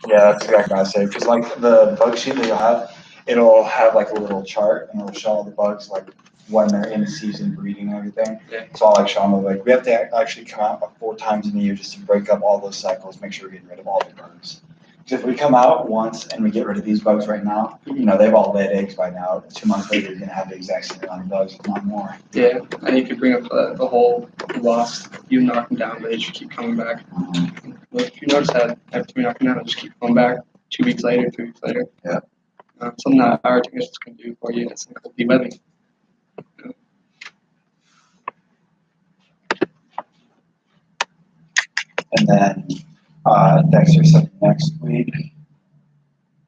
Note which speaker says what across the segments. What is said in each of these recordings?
Speaker 1: Yeah, that's exactly what I say. Because like the bug sheet that you'll have, it'll have like a little chart and it'll show all the bugs like when they're in season breeding and everything.
Speaker 2: Yeah.
Speaker 1: So I'll like show them like we have to actually come out like 4 times in a year just to break up all those cycles, make sure we're getting rid of all the bugs. Because if we come out once and we get rid of these bugs right now, they've all laid eggs by now. 2 months later, you're gonna have the exact same amount of bugs, if not more.
Speaker 2: Yeah, and you could bring up the whole lost, you knock them down, but they just keep coming back. Well, if you notice that after we knock them down, they just keep coming back 2 weeks later, 3 weeks later.
Speaker 1: Yeah.
Speaker 2: Something that our technicians can do for you is something called de-webbing.
Speaker 1: And then Dexter said next week,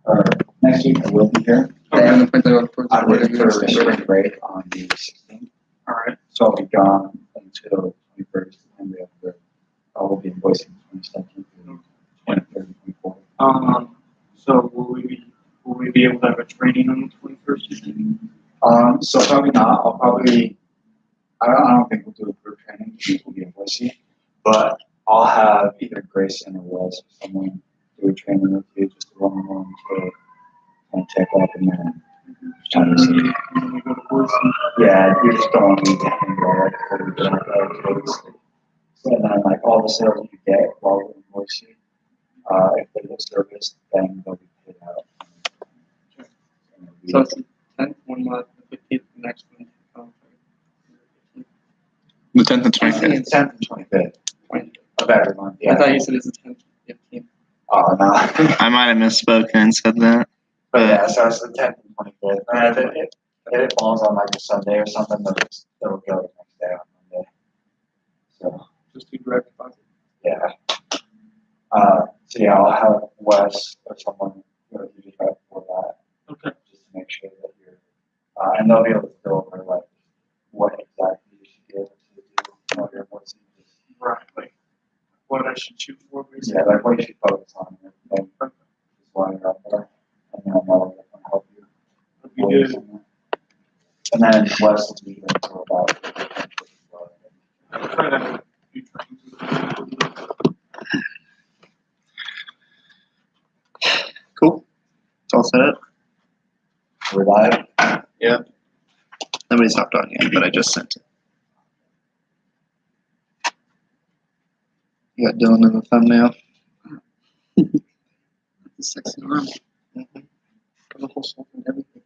Speaker 1: or next week I will be here.
Speaker 2: And the point that
Speaker 1: I'm leaving for spring break on the 16th.
Speaker 2: All right.
Speaker 1: So I'll be gone until 21st, and we have the, I will be invoicing 22nd, 23rd, 24th.
Speaker 3: So will we be able to have a training on the 21st?
Speaker 1: So probably not. I'll probably, I don't think we'll do a group training because we'll be invoicing, but I'll have either Grayson or Wes or someone do a training with you just to run along to kind of check up and then kind of see.
Speaker 3: When we go to Boise?
Speaker 1: Yeah, we just don't want to get anything right before we get our kids. So then, like, all the sales you get while we're invoicing, if they get serviced, then they'll be paid out.
Speaker 2: So it's the 10th, 1 month, the 15th, the next one.
Speaker 4: The 10th and
Speaker 1: I think
Speaker 4: 25th.
Speaker 1: it's 10th and 25th of every month. Yeah.
Speaker 2: I thought you said it's the 10th, 15th.
Speaker 1: Oh, no.
Speaker 4: I might have misspoken and said that.
Speaker 1: But yeah, so it's the 10th and 25th. And if it falls on like a Sunday or something, it'll go the next day on Monday. So,
Speaker 2: Just do direct deposit.
Speaker 1: yeah. So yeah, I'll have Wes or someone who just right before that.
Speaker 3: Okay.
Speaker 1: Just to make sure that you're, and they'll be able to go over like what exactly you should be able to do while you're invoicing.
Speaker 3: Right. Like what I should shoot for, basically.
Speaker 1: Yeah, like what you should focus on and everything. Just while you're out there. And then I'll help you.
Speaker 3: That'd be good.
Speaker 1: And then Wes will be there for about.
Speaker 3: I'll try to do trainings.
Speaker 4: Cool. It's all set up.
Speaker 1: We're live.
Speaker 4: Yeah. Nobody's hopped on yet, but I just sent it. You got Dylan in the thumbnail.
Speaker 2: The sexy arm.
Speaker 4: Mm-hmm.
Speaker 2: The whole stuff and everything.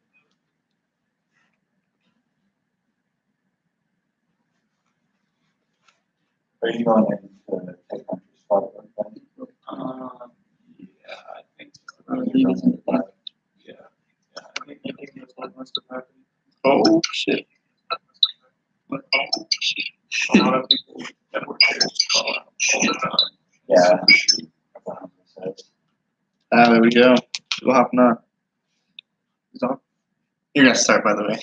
Speaker 1: Are you going in to take on your spot or anything?
Speaker 3: Yeah, I think so. Yeah. I think that's what must have happened.
Speaker 4: Oh, shit.
Speaker 3: Oh, shit. A lot of people that work here just call out all the time.
Speaker 1: Yeah.
Speaker 4: Ah, there we go. We'll hop on. Who's on? You're gonna start, by the way.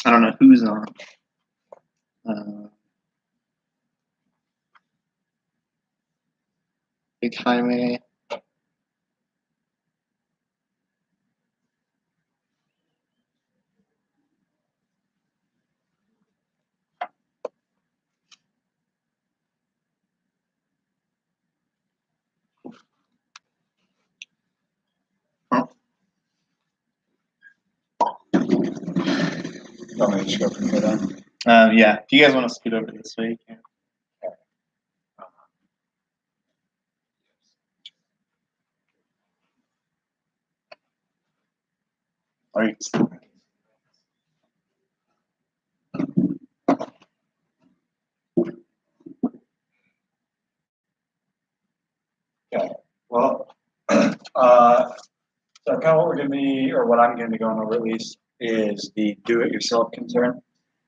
Speaker 4: I don't know who's on. Big Jaime.
Speaker 1: Want me to just go from here then?
Speaker 4: Yeah. If you guys want to scoot over this way, you can. Or you can
Speaker 1: Okay. Well, so kind of what we're going to be, or what I'm going to be going over at least, is the do-it-yourself concern.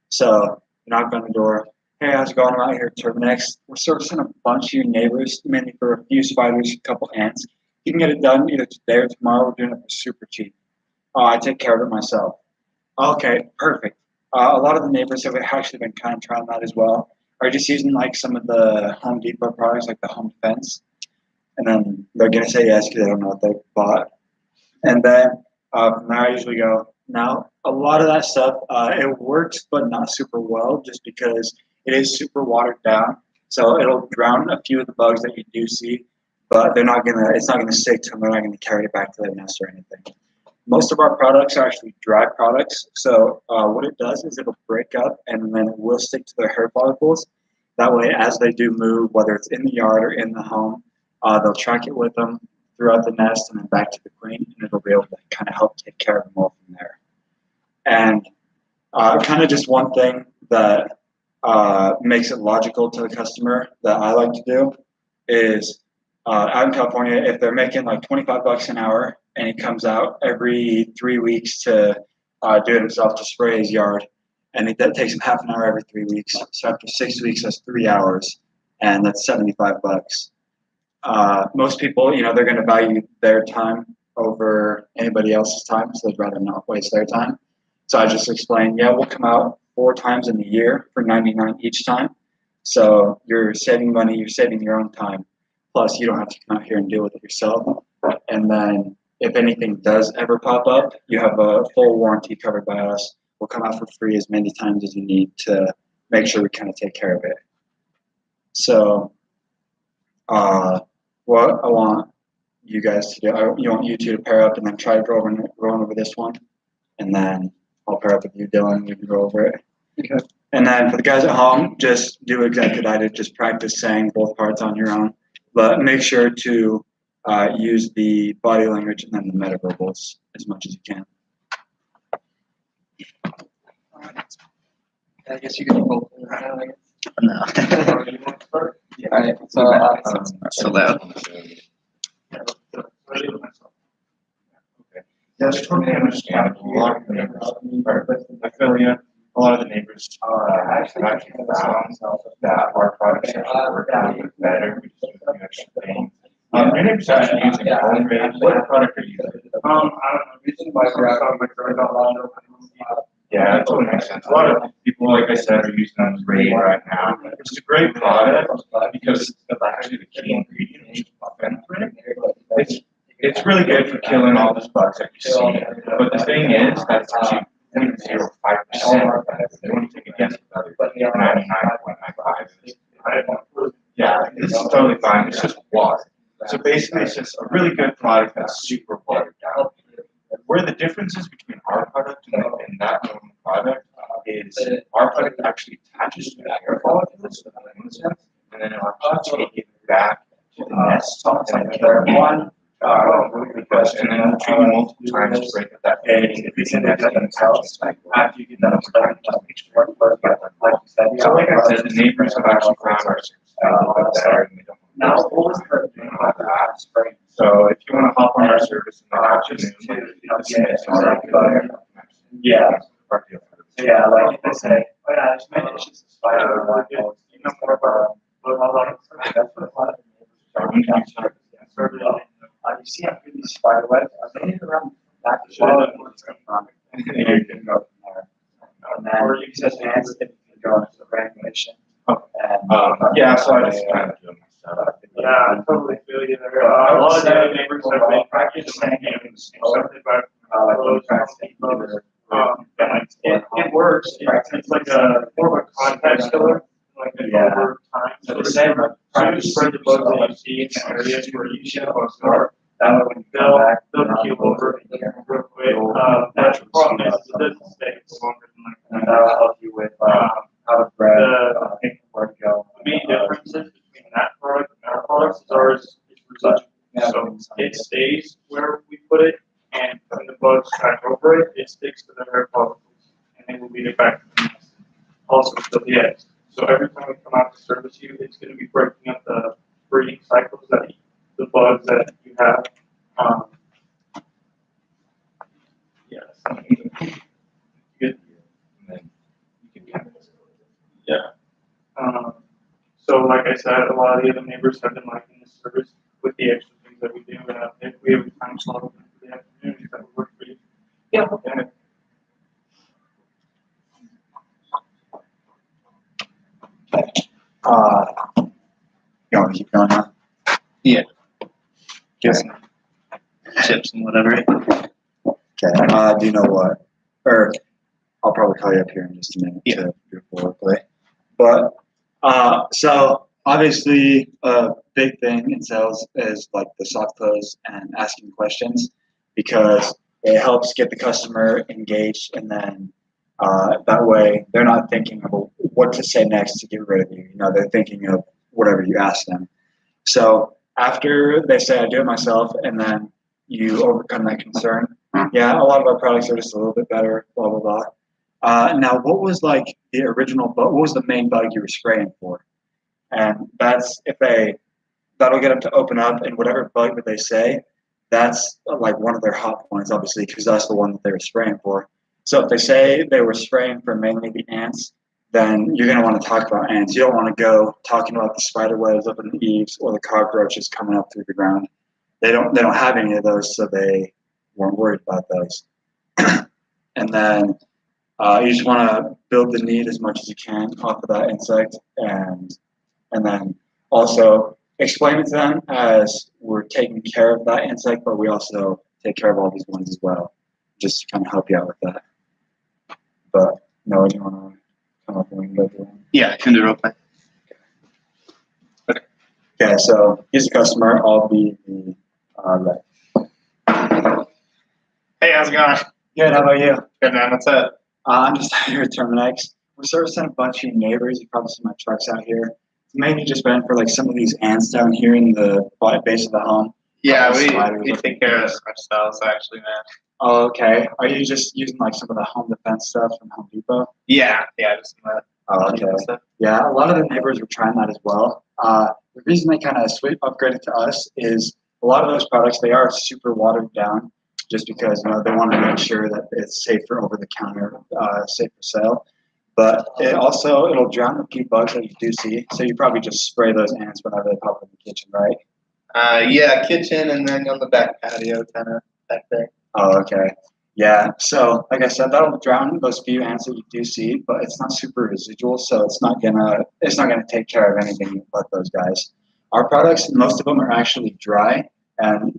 Speaker 1: So you knock on the door. Hey, how's it going? I'm out here at Turbinex. We're servicing a bunch of your neighbors, mainly for a few spiders, a couple ants. You can get it done either today or tomorrow. We're doing it for super cheap. I take care of it myself. Okay, perfect. A lot of the neighbors have actually been kind of trying that as well. Are just using like some of the Home Depot products, like the Home Defense, and then they're gonna say yes because they don't know what they bought. And then from there, I usually go. Now, a lot of that stuff it works, but not super well, just because it is super watered down. So it'll drown a few of the bugs that you do see, but it's not gonna stick to them. They're not gonna carry it back to their nest or anything. Most of our products are actually dry products. So what it does is it'll break up and then it will stick to their hair follicles. That way, as they do move, whether it's in the yard or in the home, they'll track it with them throughout the nest and then back to the queen, and it'll be able to kind of help take care of them all from there. And kind of just one thing that makes it logical to the customer that I like to do is out in California, if they're making like $25 an hour and he comes out every 3 weeks to do it himself to spray his yard, and that takes him half an hour every 3 weeks. So after 6 weeks, that's 3 hours, and that's $75. Most people, they're going to value their time over anybody else's time, so they'd rather not waste their time. So I just explained, yeah, we'll come out 4 times in the year for $99 each time. So you're saving money, you're saving your own time. Plus, you don't have to come out here and deal with it yourself. And then if anything does ever pop up, you have a full warranty covered by us. We'll come out for free as many times as you need to make sure we kind of take care of it. So what I want you guys to do, I want you two to pair up and then try going over this one. And then I'll pair up with you, Dylan, we can go over it.
Speaker 2: Okay.
Speaker 1: And then for the guys at home, just do exactly what I did. Just practice saying both parts on your own. But make sure to use the body language and then the metaverbals as much as you can.
Speaker 2: I guess you could do both.
Speaker 4: No.
Speaker 2: Alright, so
Speaker 4: Not so loud.
Speaker 3: That's totally understandable. A lot of the neighbors, I feel you, a lot of the neighbors actually found that our products actually work a little bit better. We just do the extra thing. Your neighbors actually using home range. What product are you using?
Speaker 2: I don't know, using my
Speaker 3: Yeah, that totally makes sense. A lot of people, like I said, are using Raid right now. It's a great product because of actually the key ingredient, which is bufenthrin. It's really good for killing all those bugs that you see. But the thing is, that's actually 0.05%. When you take a guess at the other 99.95. Yeah, this is totally fine. It's just water. So basically, it's just a really good product that's super watered down. Where the difference is between our product and that normal product is our product actually attaches to the hair follicles, and then it'll actually take it back to the nest and then kill one. And then we'll treat you multiple times to break up that egg. If it's in the house, after you get that started, just make sure so like I said, the neighbors have actually found our service better and they don't know how to ask. So if you want to hop on our service in the afternoon, yeah. Yeah, like I say, oh yeah, it's just a spider. More about that's what a lot of you see how through these spider webs, are they around back to well? You can go from there. And then or you can just answer if you go into the regulation. Yeah, so I just kind of do myself. Yeah, I totally feel you there. A lot of the other neighbors have been practicing something about it works. It's like a more of a contact killer. Like over time. So the same, trying to spread the bugs that you see in areas where you should bugs are. That way when you come back, they'll keel over real quick. That's the problem is it doesn't stay for longer than like that. And that'll help you with how to grab where to go. The main differences between that product and our products is ours is residual. So it stays where we put it, and when the bugs track over it, it sticks to the hair follicles, and then we'll lead it back to the nest. Also, to the eggs. So every time we come out to service you, it's going to be breaking up the breeding cycles that the bugs that you have. Yes. Good. And then you can kind of, yeah. So like I said, a lot of the other neighbors have been liking this service with the extra things that we do. If we have a time slot open for the afternoon, that would work for you. Yeah. Okay.
Speaker 1: You want to keep going now?
Speaker 4: Yeah.
Speaker 1: Yes.
Speaker 4: Chips and whatever.
Speaker 1: Okay. Do you know what? Or I'll probably call you up here in just a minute
Speaker 4: Yeah.
Speaker 1: to do a play. But so obviously, a big thing in sales is like the soft close and asking questions because it helps get the customer engaged, and then that way they're not thinking of what to say next to get rid of you. You know, they're thinking of whatever you ask them. So after they say I do it myself, and then you overcome that concern, yeah, a lot of our products are just a little bit better. Blah blah blah. Now, what was like the original bug? What was the main bug you were spraying for? And that's if they that'll get them to open up, and whatever bug that they say, that's like one of their hot points, obviously, because that's the one that they were spraying for. So if they say they were spraying for mainly the ants, then you're gonna want to talk about ants. You don't want to go talking about the spider webs up in the eaves or the cockroaches coming up through the ground. They don't have any of those, so they weren't worried about those. And then you just want to build the need as much as you can off of that insect, and then also explain it to them as we're taking care of that insect, but we also take care of all these ones as well, just to kind of help you out with that. But no, you want to come up and we can go through them?
Speaker 4: Yeah, I can do it real quick.
Speaker 1: Okay, so he's a customer. I'll be the rep.
Speaker 4: Hey, how's it going?
Speaker 1: Good. How about you?
Speaker 4: Good, man. What's up?
Speaker 1: I'm just out here at Terminex. We're servicing a bunch of neighbors. You probably see my trucks out here. It's mainly just been for like some of these ants down here in the base of the home.
Speaker 4: Yeah,
Speaker 1: Spiders
Speaker 4: we
Speaker 1: up
Speaker 4: take
Speaker 1: in
Speaker 4: care
Speaker 1: the
Speaker 4: of
Speaker 1: place.
Speaker 4: ourselves, actually, man.
Speaker 1: Oh, okay. Are you just using like some of the home defense stuff from Home Depot?
Speaker 4: Yeah, just
Speaker 1: Oh, okay. Yeah, a lot of the neighbors were trying that as well. The reason they kind of upgraded to us is a lot of those products, they are super watered down just because, you know, they want to make sure that it's safe for over the counter, safe for sale. But it'll drown the few bugs that you do see. So you probably just spray those ants whenever they pop in the kitchen, right?
Speaker 4: Yeah, kitchen and then on the back patio, kind of back there.
Speaker 1: Oh, okay. Yeah. So, like I said, that'll drown those few ants that you do see, but it's not super residual, so it's not gonna take care of anything but those guys. Our products, most of them are actually dry, and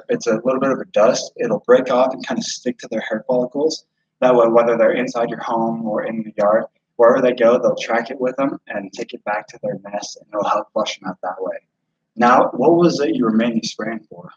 Speaker 1: it's a little bit of a dust. It'll break off and kind of stick to their hair follicles. That way, whether they're inside your home or in the yard, wherever they go, they'll track it with them and take it back to their nest, and it'll help flush them out that way. Now, what was it you were mainly spraying for?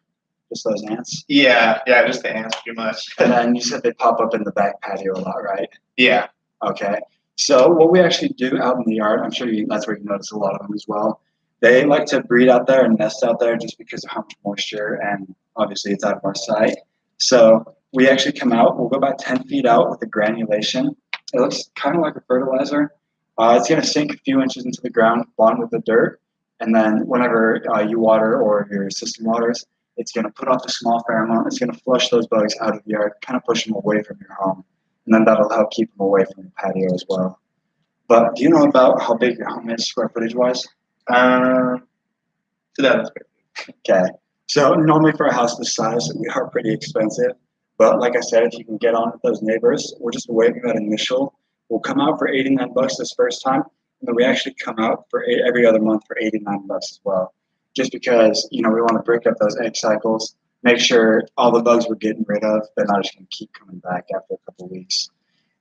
Speaker 1: Just those ants?
Speaker 4: Yeah, just the ants, pretty much.
Speaker 1: And then you said they pop up in the back patio a lot, right?
Speaker 4: Yeah.
Speaker 1: Okay. So what we actually do out in the yard, I'm sure that's where you notice a lot of them as well. They like to breed out there and nest out there just because of how much moisture, and obviously it's out of our sight. So we actually come out, we'll go about 10 feet out with a granulation. It looks kind of like a fertilizer. It's going to sink a few inches into the ground, bond with the dirt, and then whenever you water or your system waters, it's going to put off a small pheromone. It's going to flush those bugs out of the yard, kind of push them away from your home. And then that'll help keep them away from your patio as well. But do you know about how big your home is square footage wise?
Speaker 4: 2,000 square feet.
Speaker 1: Okay. So normally for a house this size, we are pretty expensive. But like I said, if you can get on with those neighbors, we're just waiving that initial. We'll come out for $89 this first time, and then we actually come out for every other month for $89 as well. Just because, you know, we want to break up those egg cycles, make sure all the bugs we're getting rid of, they're not just going to keep coming back after a couple of weeks.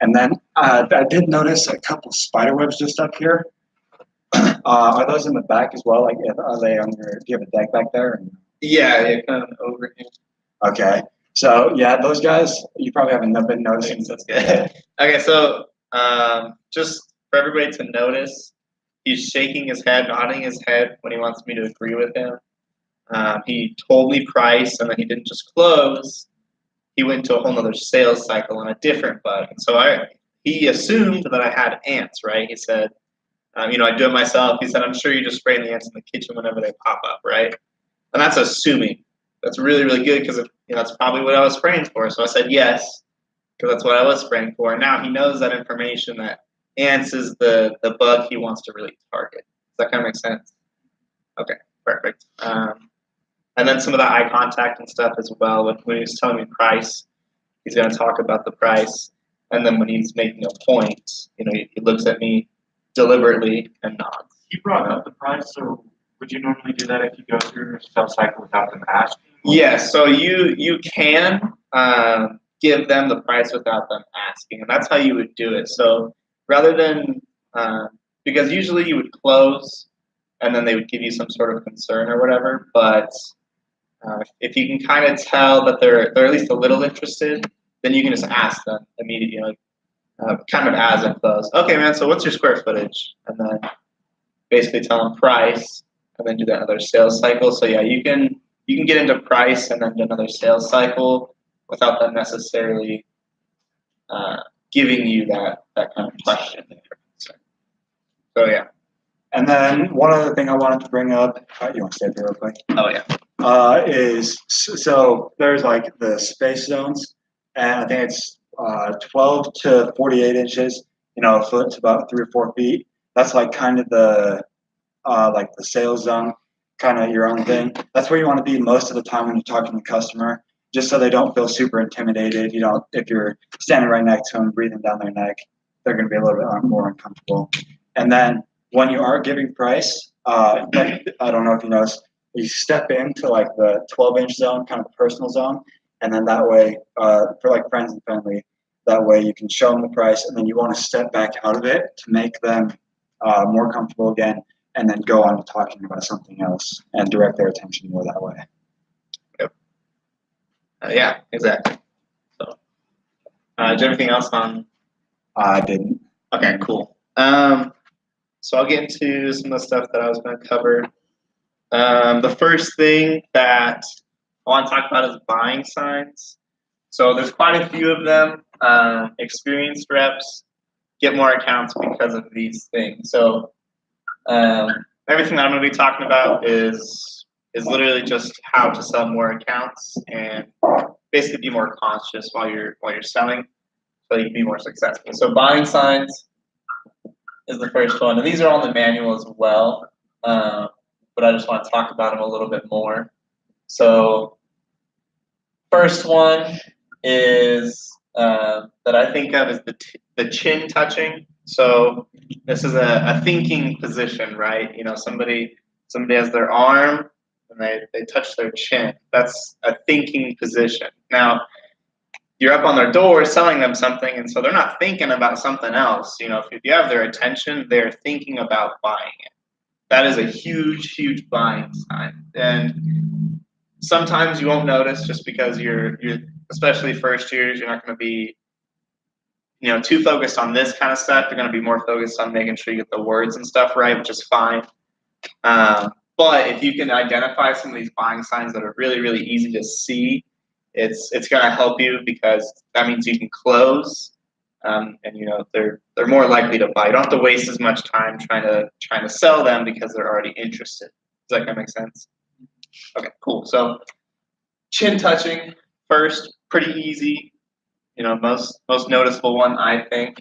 Speaker 1: And then I did notice a couple spider webs just up here. Are those in the back as well? Like, are they on your? Do you have a deck back there?
Speaker 4: Yeah, kind of over here.
Speaker 1: Okay. So yeah, those guys you probably haven't been noticing.
Speaker 4: That's good. Okay, so just for everybody to notice, he's shaking his head, nodding his head when he wants me to agree with him. He told me price, and then he didn't just close. He went into a whole nother sales cycle on a different bug. And so he assumed that I had ants, right? He said, I do it myself. He said, I'm sure you just spray the ants in the kitchen whenever they pop up, right? And that's assuming. That's really, really good because that's probably what I was spraying for. So I said yes, because that's what I was spraying for. And now he knows that information, that ants is the bug he wants to really target. Does that kind of make sense? Okay, perfect. And then some of the eye contact and stuff as well. When he was telling me price, he's going to talk about the price. And then when he's making a point, he looks at me deliberately and nods.
Speaker 3: You brought up the price, so would you normally do that if you go through a sales cycle without them asking?
Speaker 4: Yes, so you can give them the price without them asking, and that's how you would do it. So rather than because usually you would close, and then they would give you some sort of concern or whatever. But if you can kind of tell that they're at least a little interested, then you can just ask them immediately, like, kind of as in close. Okay, man. So what's your square footage? And then basically tell them price, and then do that another sales cycle. So yeah, you can get into price and then do another sales cycle without them necessarily giving you that kind of question. So yeah.
Speaker 1: And then one other thing I wanted to bring up, you want to stay up here real quick?
Speaker 4: Oh yeah.
Speaker 1: Is so there's like the space zones, and I think it's 12 to 48 inches. You know, a foot's about 3 or 4 feet. That's like kind of the like the sales zone, kind of your own thing. That's where you want to be most of the time when you're talking to the customer, just so they don't feel super intimidated. You know, if you're standing right next to them, breathing down their neck, they're going to be a little bit more uncomfortable. And then when you are giving price, I don't know if you noticed, you step into like the 12-inch zone, kind of personal zone, and then that way, for like friends and family, that way you can show them the price, and then you want to step back out of it to make them more comfortable again, and then go on to talking about something else and direct their attention more that way.
Speaker 4: Yep. Yeah, exactly. So, do you have anything else on?
Speaker 1: I didn't.
Speaker 4: Okay, cool. So I'll get into some of the stuff that I was going to cover. The first thing that I want to talk about is buying signs. So there's quite a few of them. Experienced reps get more accounts because of these things. So everything that I'm going to be talking about is literally just how to sell more accounts and basically be more conscious while you're selling, so you can be more successful. So buying signs is the first one, and these are on the manual as well. But I just want to talk about them a little bit more. So first one is that I think of as the chin touching. So this is a thinking position, right? You know, somebody has their arm and they touch their chin. That's a thinking position. Now, you're up on their door selling them something, and so they're not thinking about something else. You know, if you have their attention, they're thinking about buying it. That is a huge, huge buying sign. And sometimes you won't notice just because you're especially first years, you're not going to be, you know, too focused on this kind of stuff. You're going to be more focused on making sure you get the words and stuff right, which is fine. But if you can identify some of these buying signs that are really, really easy to see, it's going to help you, because that means you can close, and you know they're more likely to buy. You don't have to waste as much time trying to sell them because they're already interested. Does that kind of make sense? Okay, cool. So chin touching first, pretty easy. You know, most noticeable one, I think.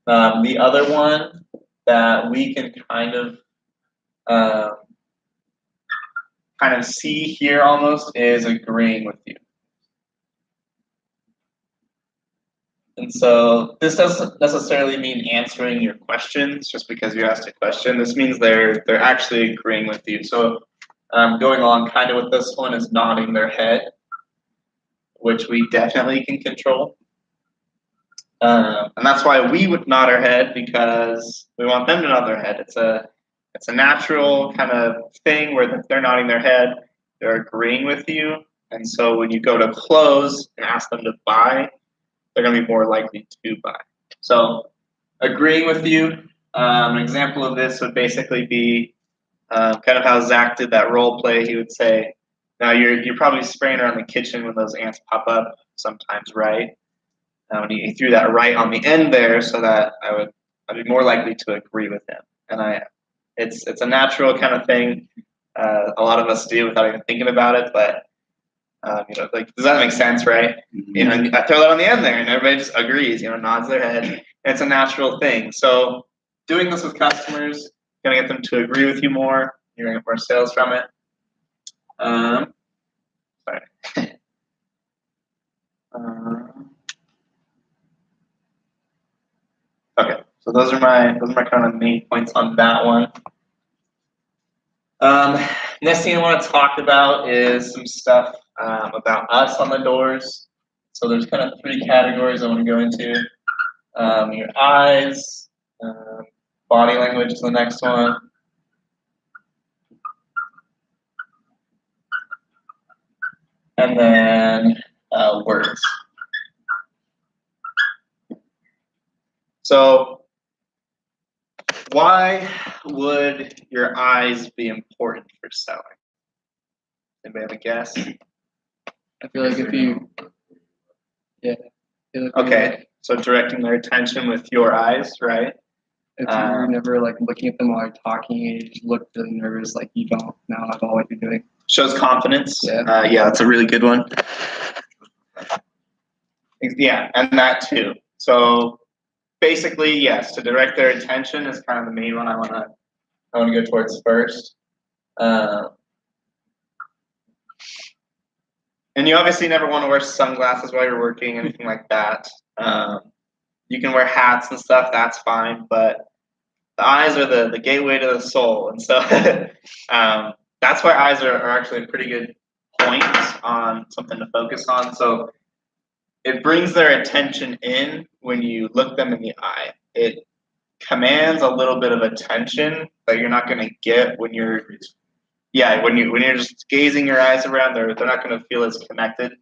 Speaker 4: The other one that we can kind of see here almost is agreeing with you. And so this doesn't necessarily mean answering your questions just because you asked a question. This means they're actually agreeing with you. So going along kind of with this one is nodding their head, which we definitely can control. And that's why we would nod our head, because we want them to nod their head. It's a natural kind of thing where they're nodding their head, they're agreeing with you. And so when you go to close and ask them to buy, they're going to be more likely to buy. So agreeing with you, an example of this would basically be kind of how Zach did that role play. He would say, now you're probably spraying around the kitchen when those ants pop up sometimes, right? And he threw that right on the end there, so that I'd be more likely to agree with him. And it's a natural kind of thing. A lot of us do without even thinking about it, but you know, like, does that make sense, right?
Speaker 1: Mm-hmm.
Speaker 4: You know, I throw that on the end there, and everybody just agrees. You know, nods their head. It's a natural thing. So doing this with customers, gonna get them to agree with you more. You're gonna get more sales from it. Sorry. Okay, so those are my kind of main points on that one. Next thing I want to talk about is some stuff about us on the doors. So there's kind of 3 categories I want to go into. Your eyes, body language is the next one, and then words. So, why would your eyes be important for selling? Anybody have a guess?
Speaker 2: I feel like if you, yeah. I feel like
Speaker 4: Okay, so directing their attention with your eyes, right?
Speaker 2: if you're never like looking at them while you're talking and you just look really nervous, like you don't know at all what you're doing.
Speaker 4: Shows confidence.
Speaker 2: Yeah.
Speaker 4: Yeah, that's a really good one. Yeah, and that too. So basically, yes, to direct their attention is kind of the main one I want to go towards first. And you obviously never want to wear sunglasses while you're working, anything like that. You can wear hats and stuff, that's fine, but the eyes are the gateway to the soul. And so that's why eyes are actually a pretty good point on something to focus on. So it brings their attention in when you look them in the eye. It commands a little bit of attention that you're not going to get when you're when you're just gazing your eyes around. They're not going to feel as connected to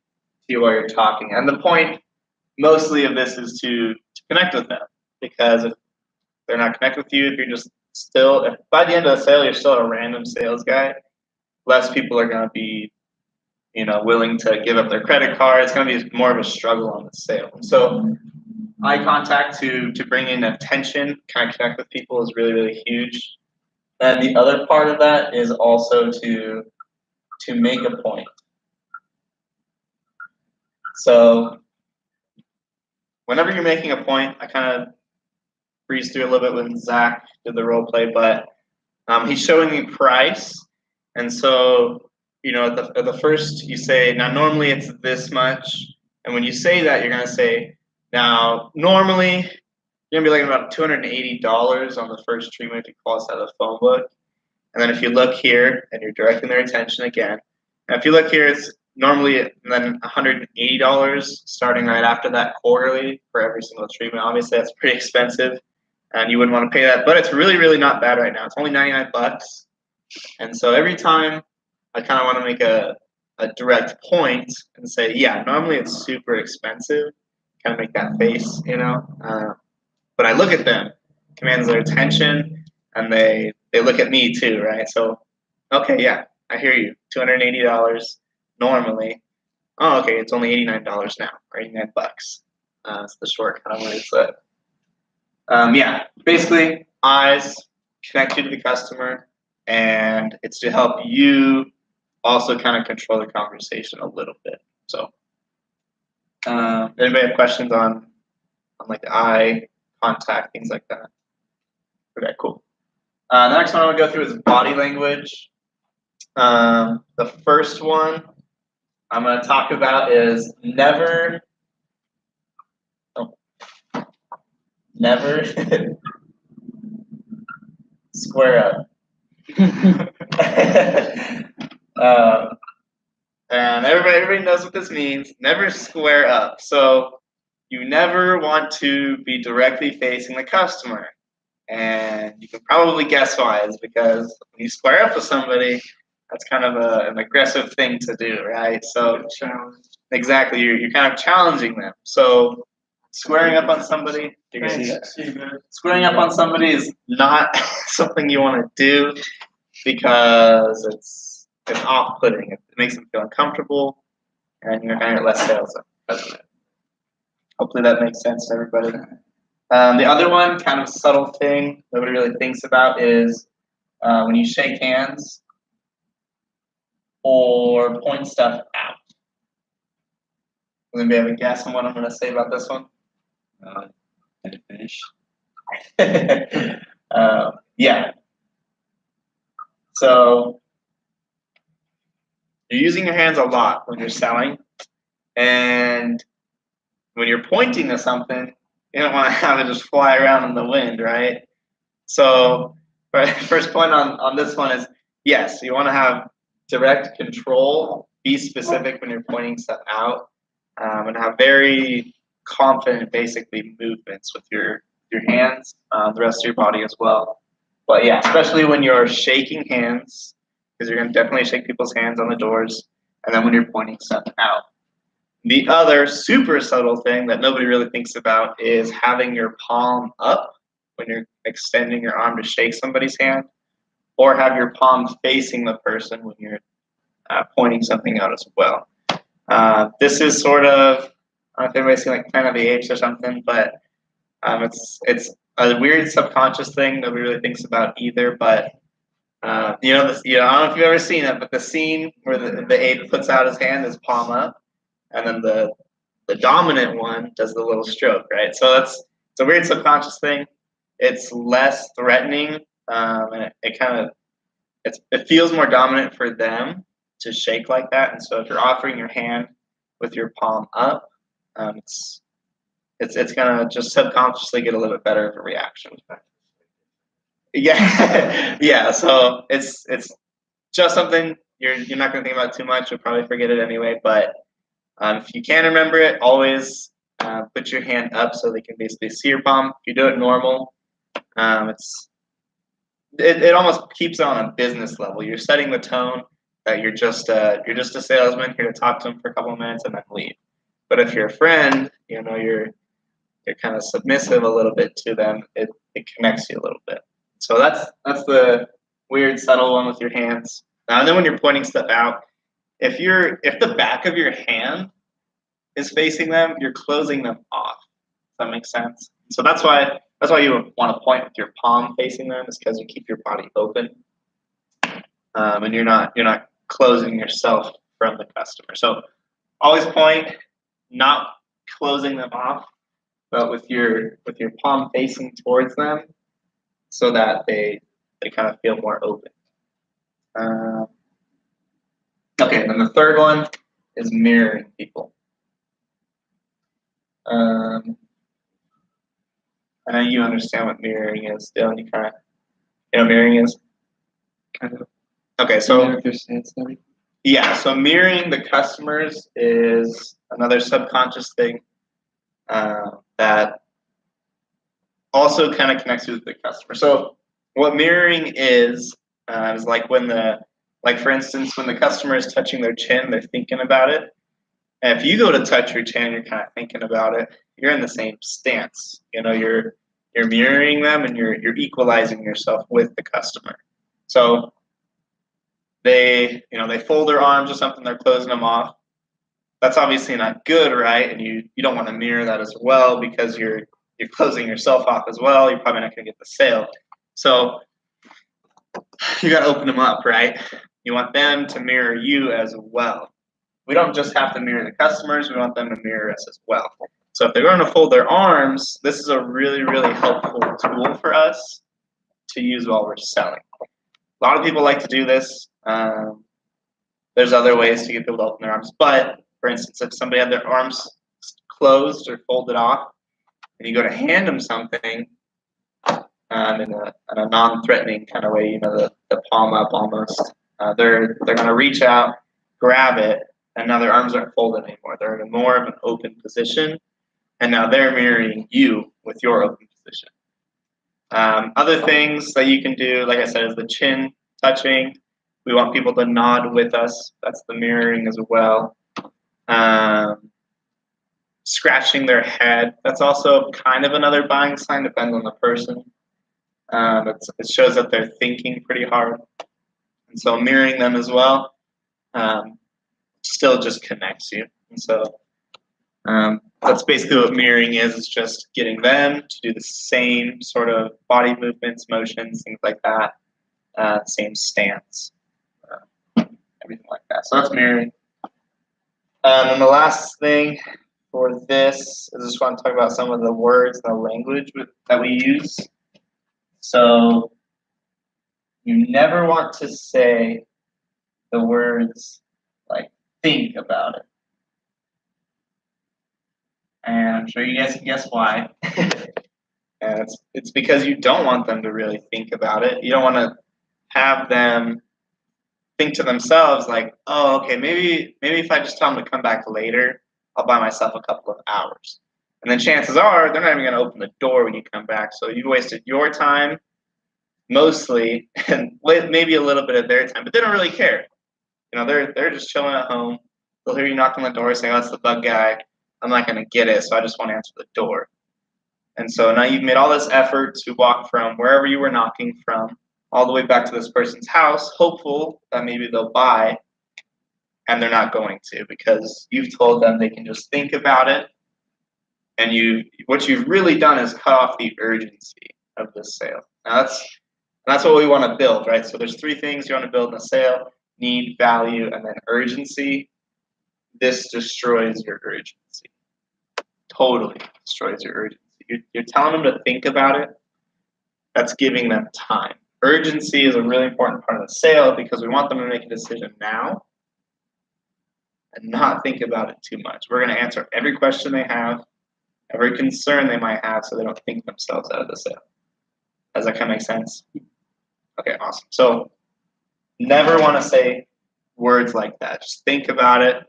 Speaker 4: you while you're talking. And the point mostly of this is to connect with them, because if they're not connected with you, if you're just if by the end of the sale you're still a random sales guy, less people are going to be willing to give up their credit card. It's going to be more of a struggle on the sale. So eye contact to bring in attention, kind of connect with people is really, really huge. And the other part of that is also to make a point. So whenever you're making a point, I kind of breezed through a little bit when Zach did the role play, but he's showing me price. And so, at the first you say, now normally it's this much. And when you say that, you're going to say, now normally you're going to be looking about $280 on the first treatment if you call us out of the phone book. And then if you look here, and you're directing their attention again, and if you look here, it's normally then $180 starting right after that quarterly for every single treatment. Obviously, that's pretty expensive, and you wouldn't want to pay that. But it's really, really not bad right now. It's only $99. And so every time I kind of want to make a direct point and say, yeah, normally it's super expensive, kind of make that face, but I look at them, commands their attention, and they look at me too, right? So, okay, yeah, I hear you, $280 normally. Oh, okay, it's only $89 now, or $89. That's the short kind of way it's said. Yeah, basically, eyes connect you to the customer, and it's to help you also kind of control the conversation a little bit. So, anybody have questions on like the eye contact, things like that? Okay, cool. The next one I'm gonna go through is body language. The first one I'm gonna talk about is never square up. And everybody knows what this means. Never square up. So you never want to be directly facing the customer. And you can probably guess why. It's because when you square up with somebody, that's kind of an aggressive thing to do, right? So exactly, you're kind of challenging them. So squaring up on somebody, squaring up on somebody is not something you want to do, because it's off-putting. It makes them feel uncomfortable, and you're going to get less sales because of it. Hopefully that makes sense to everybody. The other one, kind of subtle thing nobody really thinks about, is when you shake hands or point stuff out. Does anybody have a guess on what I'm going to say about this one?
Speaker 1: Finish.
Speaker 4: Yeah. So you're using your hands a lot when you're selling, and when you're pointing to something, you don't want to have it just fly around in the wind, right? So first point on this one is, yes, you want to have direct control, be specific when you're pointing stuff out, and have very confident, basically, movements with your hands, the rest of your body as well. But yeah, especially when you're shaking hands, because you're going to definitely shake people's hands on the doors. and then when you're pointing stuff out. The other super subtle thing that nobody really thinks about is having your palm up when you're extending your arm to shake somebody's hand, or have your palm facing the person when you're pointing something out as well. This is sort of, I don't know if anybody's seen like Planet of the Apes or something, but it's a weird subconscious thing nobody really thinks about either. But I don't know if you've ever seen it, but the scene where the ape puts out his hand, his palm up, and then the dominant one does the little stroke, right? So it's a weird subconscious thing. It's less threatening, and it feels more dominant for them to shake like that. And so if you're offering your hand with your palm up, it's gonna just subconsciously get a little bit better of a reaction. Yeah, yeah. So it's just something you're not gonna think about too much. You'll probably forget it anyway. But if you can remember it, always put your hand up so they can basically see your palm. If you do it normal, it almost keeps it on a business level. You're setting the tone that you're just a salesman here to talk to them for a couple of minutes and then leave. But if you're a friend, you're kind of submissive a little bit to them. It connects you a little bit. So that's the weird subtle one with your hands. And then when you're pointing stuff out, if the back of your hand is facing them, you're closing them off. Does that make sense? So that's why you would want to point with your palm facing them, is because you keep your body open, and you're not closing yourself from the customer. So always point, not closing them off, but with your palm facing towards them, so that they kind of feel more open. Okay, and then the third one is mirroring people. I know you understand what mirroring is, Dylan. You know what mirroring is?
Speaker 2: Kind of.
Speaker 4: Okay, so
Speaker 2: If their stance and everything.
Speaker 4: yeah, so mirroring the customers is another subconscious thing that also kind of connects you with the customer. So what mirroring is like for instance, when the customer is touching their chin, they're thinking about it. And if you go to touch your chin, you're kind of thinking about it. You're in the same stance. You're mirroring them, and you're equalizing yourself with the customer. So they fold their arms or something, they're closing them off. That's obviously not good, right? And you don't want to mirror that as well, because you're closing yourself off as well. You're probably not going to get the sale. So you got to open them up, right? You want them to mirror you as well. We don't just have to mirror the customers, we want them to mirror us as well. So if they're going to fold their arms, this is a really, really helpful tool for us to use while we're selling. A lot of people like to do this. There's other ways to get people to open their arms. But, for instance, if somebody had their arms closed or folded off, and you go to hand them something in a non-threatening kind of way, the palm up almost, they're going to reach out, grab it, and now their arms aren't folded anymore. They're in more of an open position, and now they're mirroring you with your open position. Other things that you can do, like I said, is the chin touching. We want people to nod with us. That's the mirroring as well. Scratching their head. That's also kind of another buying sign, depends on the person. It shows that they're thinking pretty hard. And so mirroring them as well still just connects you. And so that's basically what mirroring is. It's just getting them to do the same sort of body movements, motions, things like that, same stance, everything like that. So that's mirroring. And the last thing for this is I just want to talk about some of the words and the language that we use. So you never want to say the words like think about it. And I'm sure you guys can guess why. And it's because you don't want them to really think about it. You don't want to have them think to themselves like, oh, okay, maybe if I just tell them to come back later, I'll buy myself a couple of hours. And then chances are they're not even going to open the door when you come back. So you've wasted your time mostly, and maybe a little bit of their time, but they don't really care. You know, they're just chilling at home. They'll hear you knock on the door, say, "Oh, it's the bug guy." I'm not gonna get it, so I just want to answer the door. And so now you've made all this effort to walk from wherever you were knocking from all the way back to this person's house, hopeful that maybe they'll buy, and they're not going to because you've told them they can just think about it. And what you've really done is cut off the urgency of the sale. Now that's what we want to build, right? So there's three things you want to build in a sale: need, value, and then urgency. This destroys your urgency. Totally destroys your urgency. You're telling them to think about it. That's giving them time. Urgency is a really important part of the sale because we want them to make a decision now and not think about it too much. We're going to answer every question they have, every concern they might have, so they don't think themselves out of the sale. Does that kind of make sense? Okay, awesome. So never want to say words like that. Just think about it.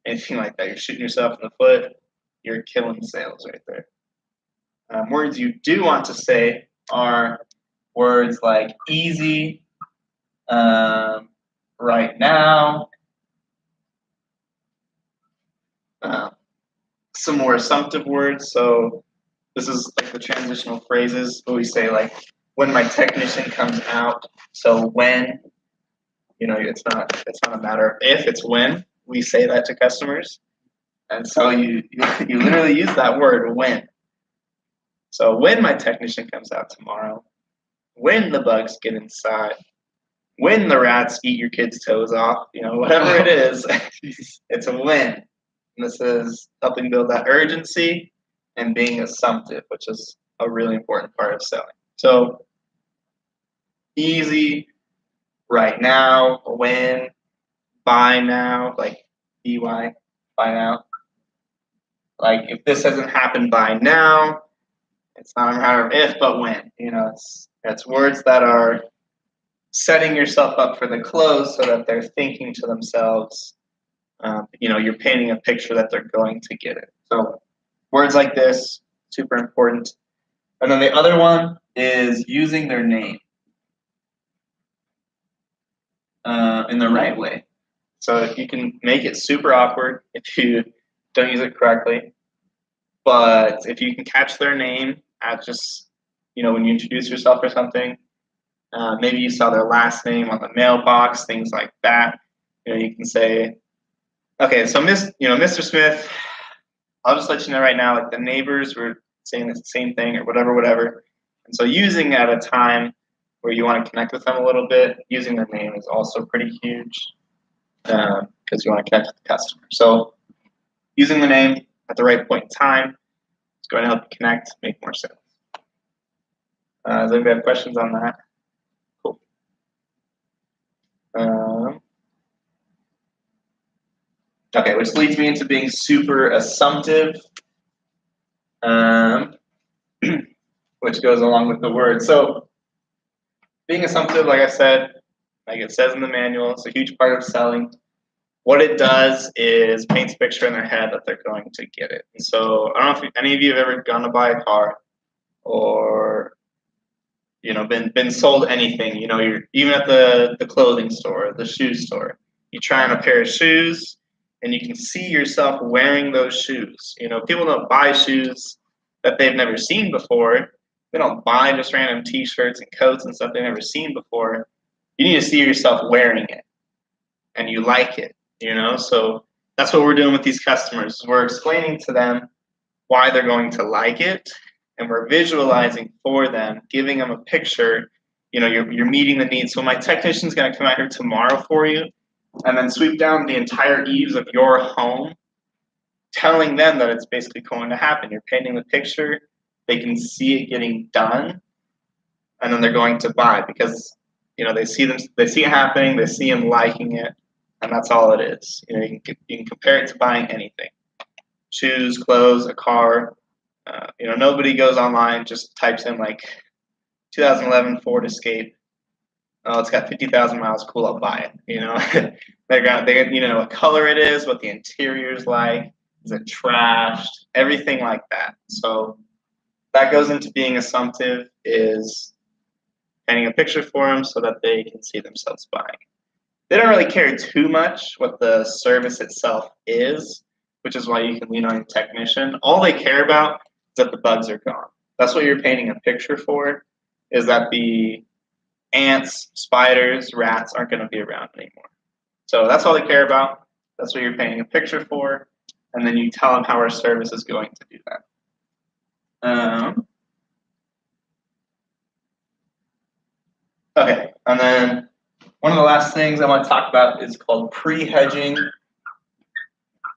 Speaker 4: Anything like that, you're shooting yourself in the foot. You're killing sales right there. Words you do want to say are words like easy, right now, some more assumptive words. So this is like the transitional phrases where we say like, when my technician comes out. So when, it's not a matter of if, it's when we say that to customers. And so you literally use that word, when. So when my technician comes out tomorrow, when the bugs get inside, when the rats eat your kid's toes off, whatever it is, it's a when. And this is helping build that urgency and being assumptive, which is a really important part of selling. So easy, right now, when, buy now, like BY, buy now. Like if this hasn't happened by now, it's not a matter of if, but when. It's words that are setting yourself up for the close so that they're thinking to themselves, you're painting a picture that they're going to get it. So words like this, super important. And then the other one is using their name in the right way. So you can make it super awkward if you don't use it correctly. But if you can catch their name at just, when you introduce yourself or something, maybe you saw their last name on the mailbox, things like that. You can say, okay, so Mr. Smith, I'll just let you know right now, like the neighbors were saying the same thing or whatever. And so using at a time where you want to connect with them a little bit, using their name is also pretty huge because you want to connect with the customer. So using the name at the right point in time is going to help you connect, make more sales. Does anybody have questions on that? Cool. Okay, which leads me into being super assumptive, which goes along with the word. So being assumptive, like I said, like it says in the manual, it's a huge part of selling. What it does is paints a picture in their head that they're going to get it. And so I don't know if any of you have ever gone to buy a car or been sold anything. You're even at the clothing store, the shoe store. You try on a pair of shoes and you can see yourself wearing those shoes. People don't buy shoes that they've never seen before. They don't buy just random t-shirts and coats and stuff they've never seen before. You need to see yourself wearing it and you like it, So that's what we're doing with these customers. We're explaining to them why they're going to like it, and we're visualizing for them, giving them a picture. You're meeting the needs. So my technician's going to come out here tomorrow for you and then sweep down the entire eaves of your home, telling them that it's basically going to happen. You're painting the picture. They can see it getting done, and then they're going to buy because they see it happening. They see them liking it, and that's all it is. You can compare it to buying anything: shoes, clothes, a car. Nobody goes online, just types in like 2011 Ford Escape. Oh, it's got 50,000 miles. Cool, I'll buy it. They know what color it is, what the interior's like, is it trashed, everything like that. So that goes into being assumptive, is painting a picture for them so that they can see themselves buying. they don't really care too much what the service itself is, which is why you can lean on your technician. All they care about is that the bugs are gone. That's what you're painting a picture for, is that the ants, spiders, rats aren't going to be around anymore. So that's all they care about. That's what you're painting a picture for. And then you tell them how our service is going to do that. Okay, and then one of the last things I want to talk about is called pre-hedging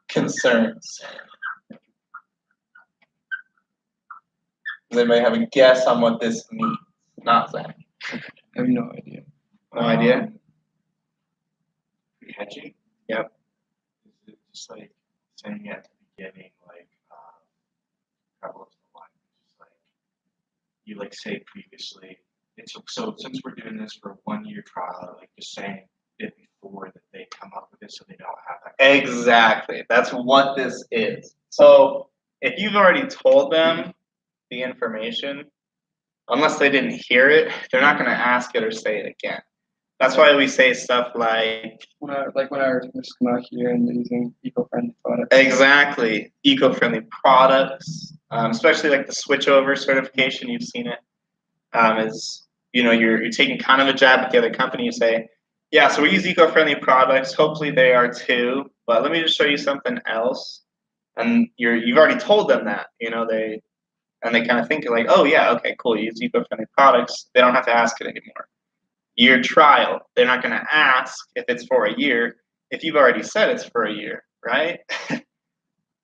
Speaker 4: concerns. Does anybody have a guess on what this means? Not Zach.
Speaker 2: I have no idea.
Speaker 4: No idea?
Speaker 3: Hedging?
Speaker 4: Yep.
Speaker 3: Is it just like saying at the beginning, like, couple of the line, just like, you like say previously, it's so since we're doing this for a 1-year trial, like just saying it before that they come up with it so they don't have that.
Speaker 4: Exactly. That's what this is. So if you've already told them the information, unless they didn't hear it, they're not going to ask it or say it again. That's why we say stuff like,
Speaker 2: When our just come out here and using eco-friendly products.
Speaker 4: exactly, eco-friendly products, especially like the switchover certification. You've seen it. Is you're taking kind of a jab at the other company. You say, yeah, so we use eco-friendly products. Hopefully they are too. But let me just show you something else. And you've already told them that. They kind of think like, oh yeah, okay, cool. You use eco-friendly products. They don't have to ask it anymore. Year trial, they're not going to ask if it's for a year if you've already said it's for a year, right? As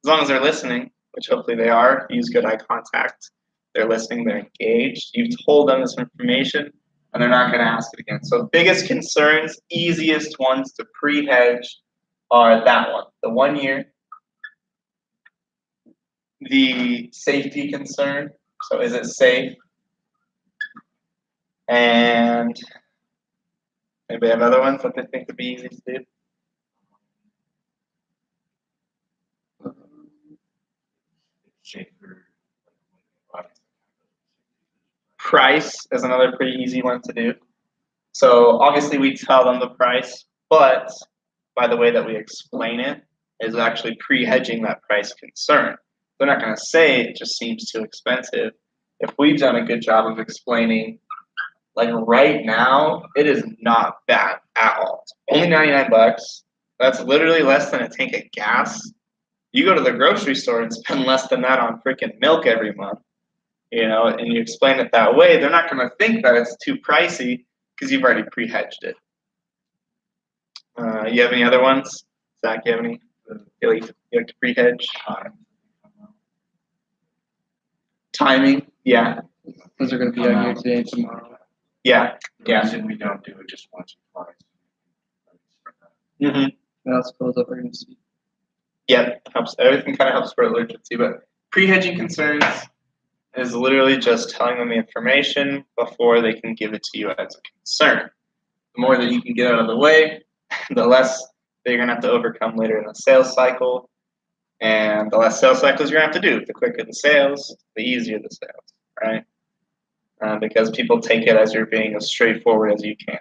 Speaker 4: long as they're listening, which hopefully they are, use good eye contact. They're listening, they're engaged. You've told them this information, and they're not going to ask it again. So biggest concerns, easiest ones to pre-hedge are that one, the 1 year. The safety concern, so is it safe? And anybody have other ones that they think would be easy to do?
Speaker 3: Safer.
Speaker 4: Price is another pretty easy one to do. So obviously we tell them the price, but by the way that we explain it is actually pre-hedging that price concern. They're not going to say it just seems too expensive. If we've done a good job of explaining, like right now, it is not bad at all. It's only 99 bucks. That's literally less than a tank of gas. You go to the grocery store and spend less than that on freaking milk every month, and you explain it that way, they're not going to think that it's too pricey because you've already pre-hedged it. You have any other ones? Zach, you have any? You like to pre-hedge? Timing, yeah.
Speaker 2: Those are going to be out here today and tomorrow.
Speaker 4: Yeah.
Speaker 3: The reason we don't do it just once or twice.
Speaker 4: Mm-hmm.
Speaker 2: That also builds up urgency.
Speaker 4: Yeah, helps. Everything kind of helps for urgency, but pre-hedging concerns is literally just telling them the information before they can give it to you as a concern. The more that you can get out of the way, the less that you're going to have to overcome later in the sales cycle. And the less sales cycles you're going to have to do. The quicker the sales, the easier the sales, right? Because people take it as you're being as straightforward as you can.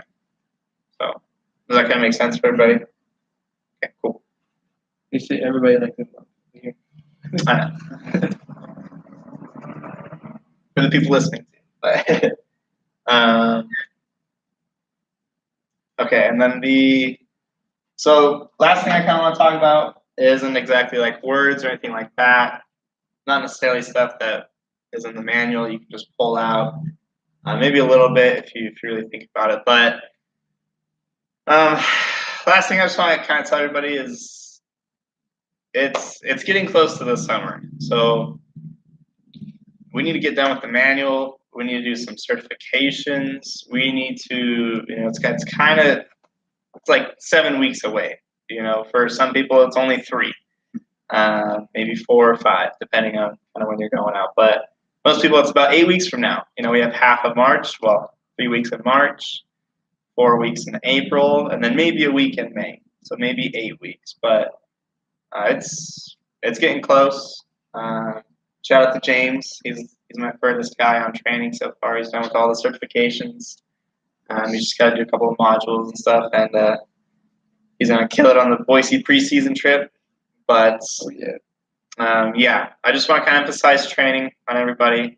Speaker 4: So, does that kind of make sense for everybody? Okay, cool.
Speaker 2: You see everybody like this one here.
Speaker 4: I know. For the people listening to you. Okay, and then so last thing I kind of want to talk about isn't exactly like words or anything like that. Not necessarily stuff that is in the manual you can just pull out. Maybe a little bit if you really think about it. But last thing I just want to kind of tell everybody is it's getting close to the summer. So we need to get done with the manual. We need to do some certifications. We need to, it's like 7 weeks away. For some people it's only 3, maybe 4 or 5, depending on kind of when you're going out. But most people it's about 8 weeks from now. We have half of March, 3 weeks in March, 4 weeks in April, and then maybe a week in May. So maybe 8 weeks. But it's getting close. Shout out to James. He's my furthest guy on training so far. He's done with all the certifications. We just got to do a couple of modules and stuff, and he's gonna kill it on the Boise preseason trip. But
Speaker 2: Oh, yeah.
Speaker 4: yeah, I just want to kind of emphasize training on everybody.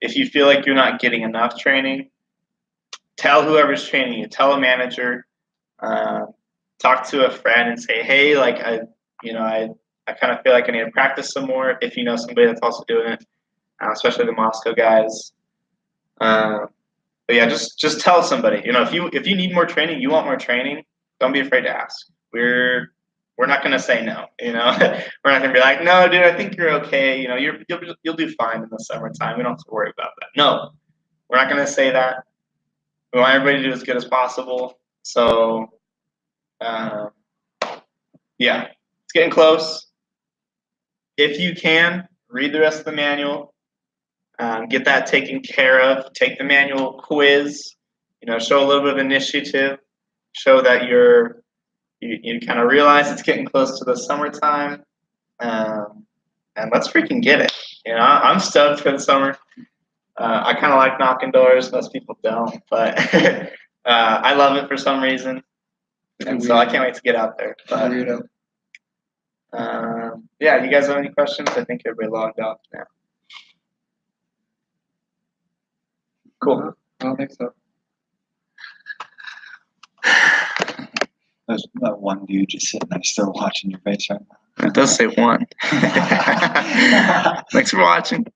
Speaker 4: If you feel like you're not getting enough training, tell whoever's training you. Tell a manager. Talk to a friend and say, hey, like I kind of feel like I need to practice some more. If you know somebody that's also doing it, especially the Moscow guys. But yeah, just tell somebody. If you need more training, you want more training, don't be afraid to ask. We're not gonna say no. We're not gonna be like, no, dude, I think you're okay. You'll do fine in the summertime. We don't have to worry about that. No, we're not gonna say that. We want everybody to do as good as possible. So, yeah, it's getting close. If you can, read the rest of the manual. Get that taken care of. Take the manual quiz. Show a little bit of initiative. Show that you kind of realize it's getting close to the summertime, and let's freaking get it. I'm stoked for the summer. I kind of like knocking doors. Most people don't, but I love it for some reason, and so I can't wait to get out there. But yeah, you guys have any questions? I think everybody logged off now. Cool.
Speaker 2: I don't think so.
Speaker 1: There's that one dude just sitting there still watching your face right now.
Speaker 4: It does say one. Thanks for watching.